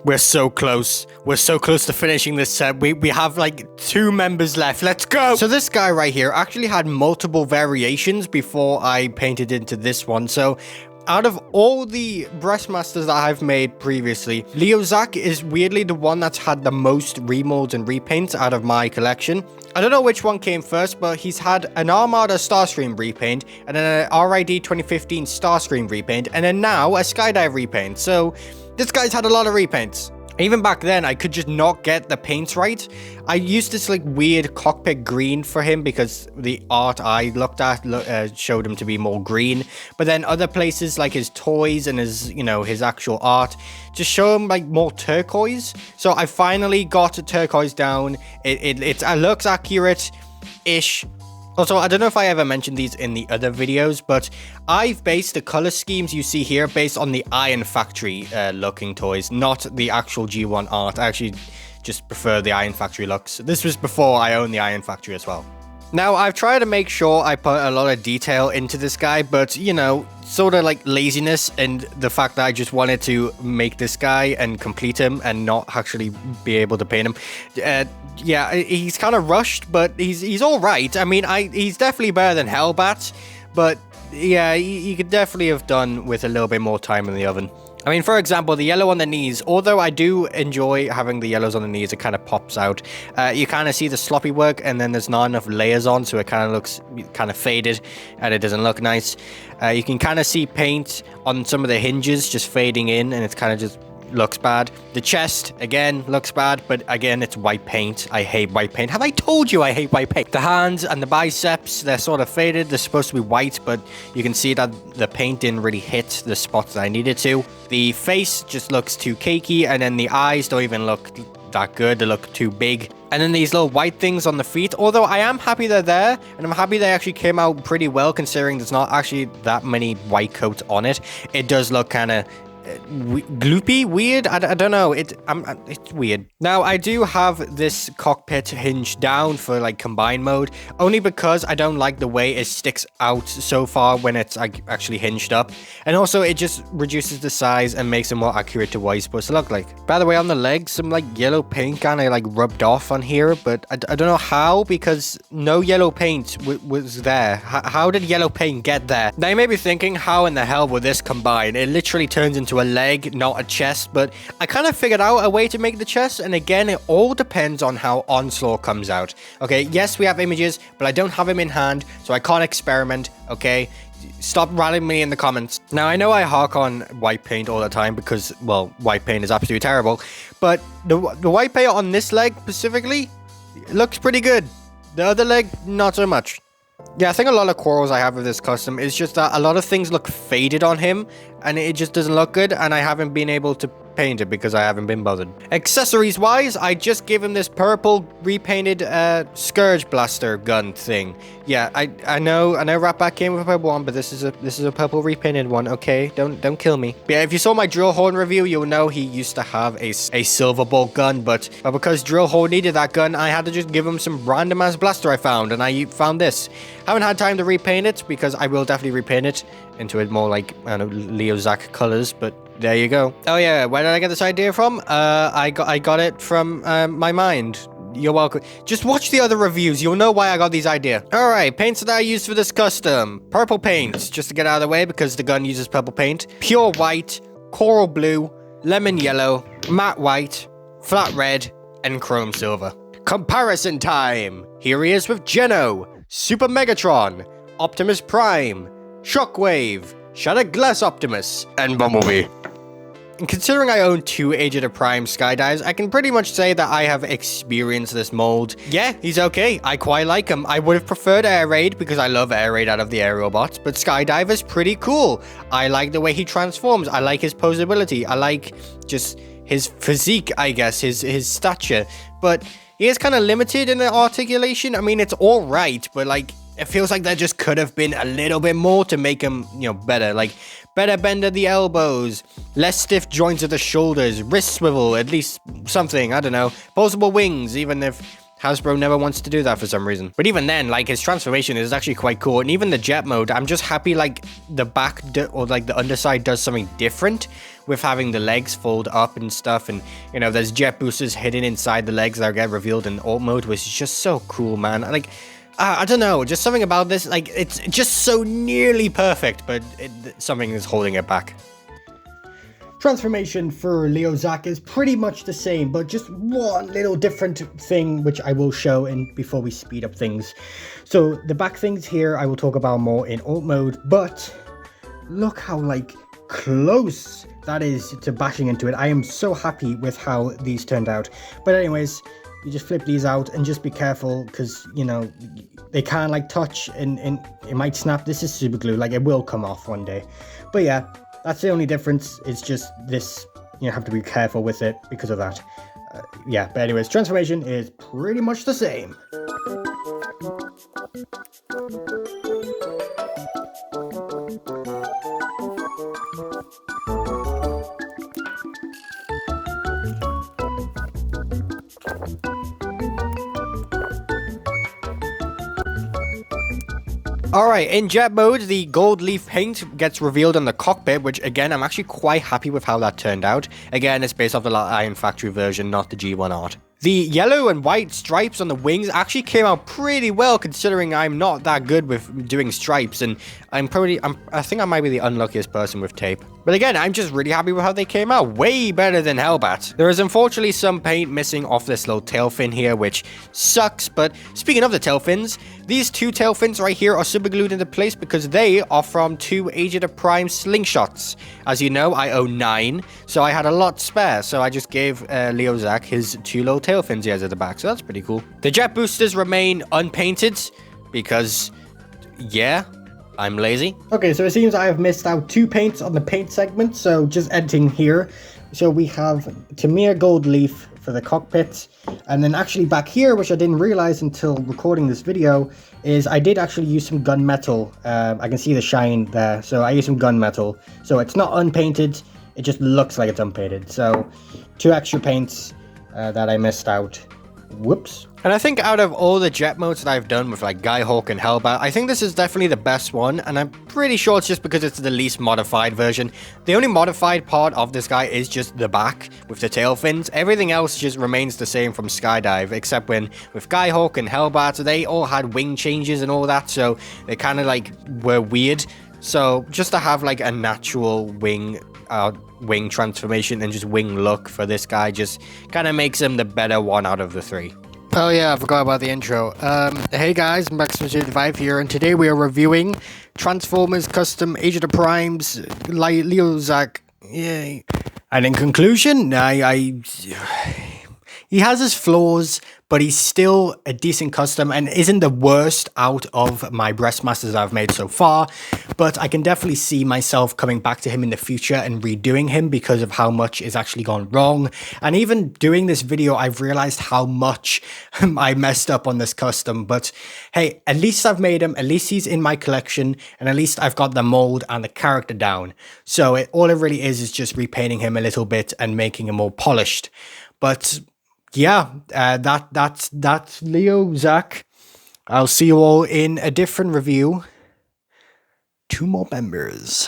We're so close. We're so close to finishing this set. We have like 2 members left. Let's go. So this guy right here actually had multiple variations before I painted into this one. So out of all the Breastmasters that I've made previously, LEOZACK is weirdly the one that's had the most remolds and repaints out of my collection. I don't know which one came first, but he's had an Armada Starscream repaint, and then an RID 2015 Starscream repaint, and then now a Skydive repaint. So this guy's had a lot of repaints. Even back then, I could just not get the paints right. I used this like weird cockpit green for him because the art I looked at showed him to be more green. But then other places like his toys and his, his actual art just show him like more turquoise. So I finally got a turquoise down. It looks accurate-ish. Also, I don't know if I ever mentioned these in the other videos, but I've based the color schemes you see here based on the Iron Factory looking toys, not the actual G1 art. I actually just prefer the Iron Factory looks. This was before I owned the Iron Factory as well. Now, I've tried to make sure I put a lot of detail into this guy, but, sort of like laziness and the fact that I just wanted to make this guy and complete him and not actually be able to paint him. Yeah, he's kind of rushed, but he's all right. I mean, he's definitely better than Hellbat, but yeah, he could definitely have done with a little bit more time in the oven. I mean, for example, the yellow on the knees, although I do enjoy having the yellows on the knees, it kind of pops out. You kind of see the sloppy work, and then there's not enough layers on, so it kind of looks kind of faded, and it doesn't look nice. You can kind of see paint on some of the hinges just fading in, and it's kind of just looks bad. The chest, again, looks bad, but again, it's white paint. I hate white paint. Have I told you I hate white paint? The hands and the biceps, they're sort of faded. They're supposed to be white, but you can see that the paint didn't really hit the spots that I needed to. The face just looks too cakey, and then the eyes don't even look that good. They look too big. And then these little white things on the feet, although I am happy they're there, and I'm happy they actually came out pretty well considering there's not actually that many white coats on it. It does look kind of gloopy, weird. I don't know. It's weird. Now, I do have this cockpit hinge down for like combine mode, only because I don't like the way it sticks out so far when it's like actually hinged up, and also it just reduces the size and makes it more accurate to what it's supposed to look like. By the way, on the legs, some like yellow paint kind of like rubbed off on here, but I don't know how, because no yellow paint was there. How did yellow paint get there? Now you may be thinking, how in the hell will this combine? It literally turns into a leg, not a chest, but I kind of figured out a way to make the chest, and again, it all depends on how Onslaught comes out. Okay, yes, we have images, but I don't have them in hand, so I can't experiment, okay? Stop rallying me in the comments. Now, I know I hark on white paint all the time because, well, white paint is absolutely terrible, but the white paint on this leg specifically looks pretty good. The other leg, not so much. Yeah, I think a lot of quarrels I have with this custom is just that a lot of things look faded on him, and it just doesn't look good, and I haven't been able to paint it because I haven't been bothered. Accessories wise, I just gave him this purple repainted Scourge Blaster gun thing. Yeah, I know Ratback came with a purple one, but this is a purple repainted one. Okay, don't kill me. But yeah, if you saw my Drill Horn review, you'll know he used to have a silver bolt gun, but because Drill Horn needed that gun, I had to just give him some random ass blaster I found, and I found this. Haven't had time to repaint it because I will definitely repaint it into a more like, I don't know, LEOZACK colors, but there you go. Oh yeah, where did I get this idea from? I got it from my mind. You're welcome. Just watch the other reviews. You'll know why I got these ideas. All right, paints that I used for this custom. Purple paint, just to get out of the way because the gun uses purple paint. Pure white, coral blue, lemon yellow, matte white, flat red, and chrome silver. Comparison time. Here he is with GENO, Super Megatron, Optimus Prime, Shockwave, Shattered Glass Optimus, and Bumblebee. And considering I own 2 Age of the Prime Skydives, I can pretty much say that I have experienced this mold. Yeah, he's okay. I quite like him. I would have preferred Air Raid because I love Air Raid out of the aerial bots, but Skydive is pretty cool. I like the way he transforms. I like his posability. I like just his physique, I guess, his stature. But he is kind of limited in the articulation. I mean, it's all right, but like, it feels like there just could have been a little bit more to make him, better. Like, better bend at the elbows, less stiff joints at the shoulders, wrist swivel, at least something, I don't know. Possible wings, even if Hasbro never wants to do that for some reason. But even then, like, his transformation is actually quite cool. And even the jet mode, I'm just happy, like, the back or like the underside does something different with having the legs fold up and stuff. And, you know, there's jet boosters hidden inside the legs that get revealed in alt mode, which is just so cool, man. Like, I don't know, just something about this, like, it's just so nearly perfect, but something is holding it back. Transformation for LEOZACK is pretty much the same, but just one little different thing which I will show in before we speed up things. So the back things here I will talk about more in alt mode, but look how like close that is to bashing into it. I am so happy with how these turned out. But anyways, you just flip these out and just be careful because, you know, they can like touch and it might snap. This is super glue, like it will come off one day. But yeah, that's the only difference. It's just this, you have to be careful with it because of that. Yeah, but anyways, transformation is pretty much the same. Alright, in jet mode, the gold leaf paint gets revealed on the cockpit, which again, I'm actually quite happy with how that turned out. Again, it's based off the Iron Factory version, not the G1 art. The yellow and white stripes on the wings actually came out pretty well, considering I'm not that good with doing stripes, and I think I might be the unluckiest person with tape. But again, I'm just really happy with how they came out. Way better than Hellbat. There is unfortunately some paint missing off this little tail fin here, which sucks. But speaking of the tail fins, these two tail fins right here are super glued into place because they are from two Agita Prime slingshots. As you know, I own 9, so I had a lot spare. So I just gave LEOZACK his 2 little tail fins he has at the back. So that's pretty cool. The jet boosters remain unpainted because, yeah, I'm lazy. Okay, so it seems I have missed out 2 paints on the paint segment, so just editing here. So we have Tamir Gold Leaf for the cockpit, and then actually back here, which I didn't realize until recording this video, is I did actually use some gunmetal. I can see the shine there, so I used some gunmetal. So it's not unpainted, it just looks like it's unpainted. So 2 extra paints that I missed out. Whoops. And I think out of all the jet modes that I've done with like Skyhawk and Hellbat, I think this is definitely the best one, and I'm pretty sure it's just because it's the least modified version. The only modified part of this guy is just the back with the tail fins. Everything else just remains the same from Skydive, except when with Skyhawk and Hellbat, they all had wing changes and all that, so they kind of like were weird. So just to have like a natural wing transformation and just wing look for this guy just kind of makes him the better one out of the 3. Oh yeah, I forgot about the intro. Hey guys, Maxmc55 here, and today we are reviewing Transformers Custom Agita Primes LEOZACK. Yay. And in conclusion, he has his flaws, but he's still a decent custom and isn't the worst out of my Breastmasters I've made so far. But I can definitely see myself coming back to him in the future and redoing him because of how much is actually gone wrong. And even doing this video, I've realized how much I messed up on this custom. But hey, at least I've made him, at least he's in my collection, and at least I've got the mold and the character down. So all it really is just repainting him a little bit and making him more polished. But yeah, that's LEOZACK. I'll see you all in a different review. 2 more members.